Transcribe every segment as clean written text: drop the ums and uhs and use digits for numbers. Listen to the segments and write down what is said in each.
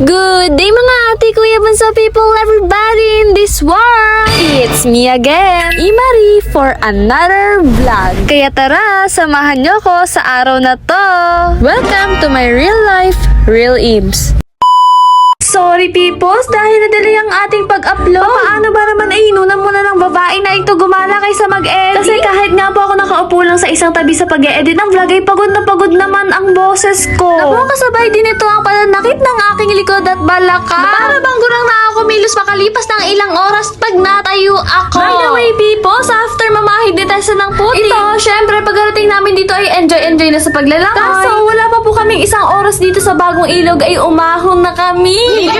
Good day mga ate, kuya, bunso people, everybody in this world! It's me again, Imari, for another vlog. Kaya tara, samahan nyo ko sa araw na to. Welcome to my real life, Real Imps. Sorry peoples, dahil nadali ang ating pag-upload. Paano ba naman ay inunan muna ng babae na ito gumala kaysa mag-edit? Kasi kahit nga po ako nakaupo lang sa isang tabi sa pag-edit ng vlog ay pagod na pagod naman ang boses ko. Naku, kasabay din ito ang pananakit ng aking likod at balakang. Para bang gurang na ako kumilos makalipas ng ilang oras pag natayo ako. By the way peoples, after mamahid ni Tessa ng puti, ito, syempre pagkarating namin dito ay enjoy na sa paglalangoy. Kaso wala pa po kaming isang oras dito sa bagong ilog ay umahon na kami. Hindi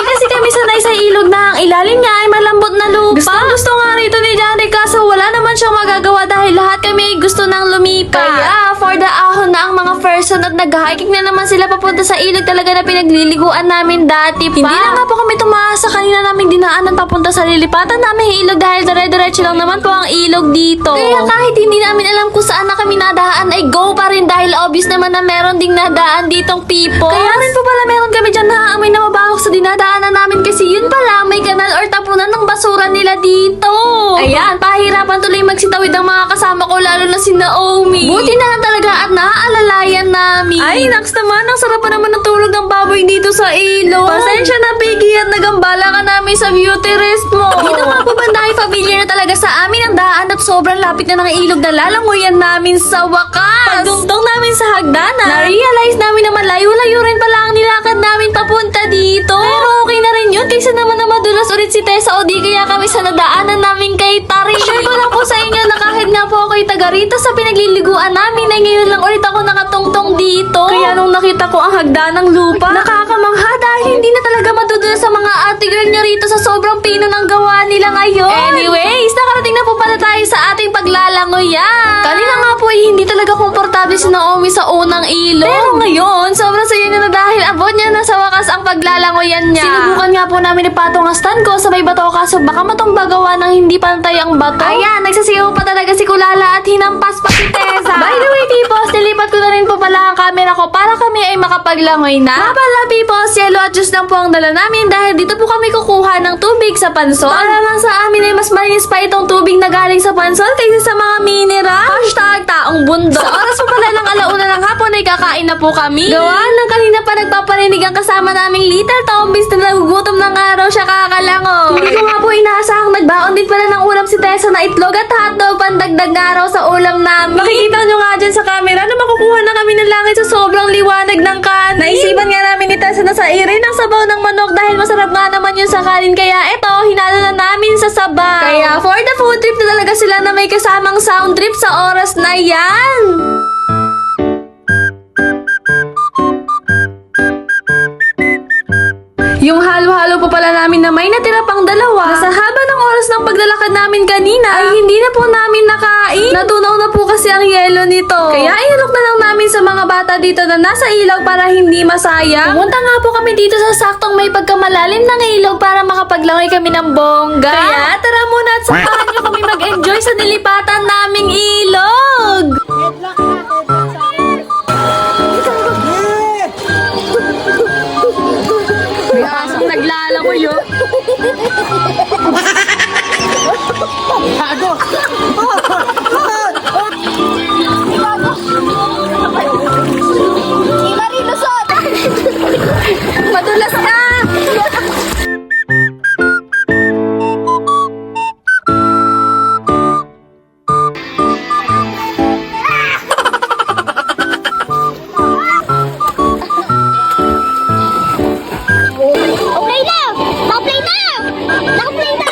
kasi kami sanay sa ilog na ang ilalim niya ay malambot na lupa. Gusto nga rito ni Johnny kaso wala naman siyang magagawa dahil lahat kami gusto nang lumipat. Kaya for the ahon na ang mga person at nag-hiking na naman sila papunta sa ilog talaga na pinagliliguan namin dati pa. Hindi na nga po kami tumaas sa kanina naming dinaanan papunta sa lilipatan namin ilog dahil dire-diretso lang naman po ang ilog dito. Kaya kahit hindi namin alam kung saan na kami nadaan ay go pa rin dahil obvious naman na meron ding nadaan ditong people. Kaya rin po pala meron kami dyan naaamoy na mabahok sa dinadaanan namin kasi yun pala may kanal or tapunan ng basura nila dito. Ayan, pahirapan tuloy magsitawid ang mga kasama ko lalo na si Naomi. Buti na lang talaga at naaalalayan namin. Ay, naks naman, ang sarap pa naman ng tulog ng baboy dito sa ilog. Pasensya na, Piggy, at nagambala ka namin sa beauty rest mo. Dito nga po bandahay familiar na talaga sa amin ang daan at sobrang lapit na ng ilog na lalangoyan namin sa wakas. Pagdungtong namin sa hagdanan, na-realize namin na malayo-layo rin pala ang nilakad namin papunta dito. Pero okay na rin yun kaysa naman na madulas ulit si Tessa o di kaya kami sa nadaanan namin kay Tari. Share ko lang po sa inyo na kahit nga po ako'y taga rito sa pinagliliguan namin ay ngayon lang ulit ako nakatungtong dito. Kaya nung nakita ko ang hagdanang lupa, nakakamangha dahil hindi na talaga madudulas sa mga ate girl nyo rito sa sobrang pino ng gawa nila ngayon. Anyways, nakarating na po pala tayo sa ating paglalangoyan. Kanina nga po ay hindi talaga komportable si Naomi sa unang ilog. Pero ngayon, sobrang saya niya na dahil abot niya na sa wakas ang paglalangoyan niya. Sinubukan nga po namin ipatong ang stand ko sa may bato kaso baka matumba gawa ng hindi pantay ang bato. Ayan, nagsasiyaw pa talaga si Kulala at hinampas pa si Tessa. By the way, peoples, nilipat ko na rin po pala ang camera ko para kami ay makapaglangoy na. Pala, peoples, yellow at juice lang po ang dala namin dahil dito po kami kukuha ng tubig sa pansol. Para lang sa amin ay mas malinis pa itong tubig na galing sa pansol kaysa sa mga mineral. Hashtag taong bundok. Sa oras po pala ng alauna ng hapon ay kakain na po kami. Gawaan lang kanina pa nagpaparinig ang kasama naming little Tombis na nagugutom ng araw siya kakalango. Hindi ko nga po inaasahang nagbaon din pala ng ulam si Tessa na itlog at hotdog pandagdag na araw sa ulam namin. Makikita nyo nga dyan sa camera na makukuha na kami ng langit sa sobrang liwanag ng kanin. Naisipan nga namin ni Tessa na sairin ang sabaw ng manok dahil masarap nga naman yun sa kanin. Kaya eto, hinalo na namin sa sabaw. Kaya for the food trip na talaga sila na may kasamang sound trip sa oras na yan. Yung halo-halo po pala namin na may natira pang dalawa. Sa haba ng oras ng paglalakad namin kanina, ay hindi na po namin nakain. Natunaw na po kasi ang yelo nito. Kaya inalok na lang namin sa mga bata dito na nasa ilog para hindi masayang. Pumunta nga po kami dito sa saktong may pagkamalalim ng ilog para makapaglangoy kami ng bongga. Kaya tara muna at samahan nyo kami mag-enjoy sa nilipatan naming ilog. May asong naglalangoy yun. Bago! Imari, lusot! Madulas ka! Okay na! Naka-play na! Naka-play na!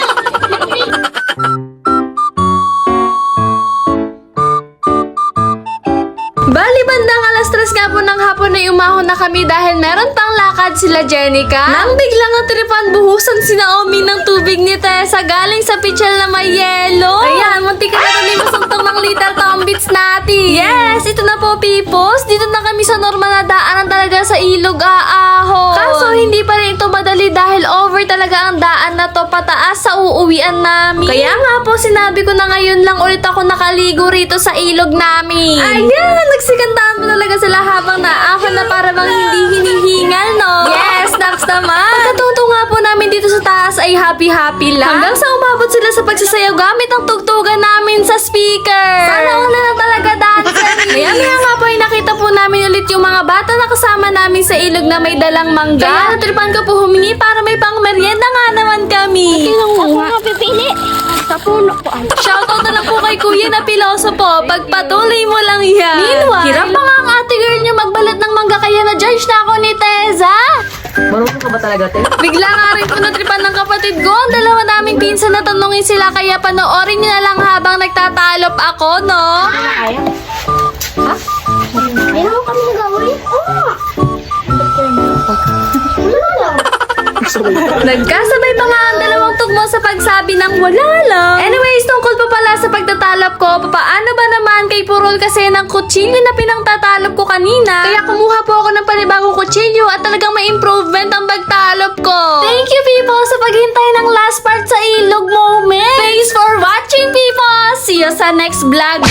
Bali bandang alas 3 nga po ng hapon ay umahon na kami dahil meron pang lakad sila Jenica. Nang biglang natripan buhusan si Naomi ng tubig ni Tessa galing sa pitchel na may yelo. Ayan, munti ka na kami masuntong ng little tombits natin. Yes, ito na po peoples. Dito na kami sa normal na daanan talaga sa ilog aahon. Kaso hindi pa rin ito madali dahil over talaga ang daan na to pataas sa uuwian namin. Kaya nga po sinabi ko na ngayon lang ulit ako nakaligo rito sa ilog namin. Ayan, nagsikantaan mo talaga sila habang naahon na para bang hindi hinihingal, no? happy-happy lang. Hanggang sa umabot sila sa pagsasayaw gamit ang tugtugan namin sa speaker. Sana wala na talaga dancer. Maya-maya nga po ay nakita po namin ulit yung mga bata na kasama namin sa ilog na may dalang mangga. Kaya natripan ko po humingi para may pang merienda nga naman kami. Ako nga pipili. Sa puno ko. Shoutout na lang po kay Kuya na piloso po. Pagpatuloy mo lang yan. Meanwhile, hirap pa nga ang ate girl niya magbalat ng mangga kaya na-judge na ako ni Teza. Marunong ka ba talaga, te? Bigla nga rin po natripan ng kapatid ko. Ang dalawa naming pinsan na tanongin sila kaya panoorin niyo na lang habang nagtatalop ako, no? Kaya? Ha? Ayaw mo kami gawin? Oo. Nagkasabay pa nga ang dalawang tugmo sa pagsabi ng wala lang. Anyways, tungkol pa pala sa pagtatalop ko, paano ba naman kay Purol kasi ng kutsilyo na pinangtatalop ko kanina? Kaya kumuha po ako ng panibagong kutsilyo at talagang may improvement ang pagtalop ko. Thank you, people, sa paghintay ng last part sa ilog moment. Thanks for watching, people! See you sa next vlog.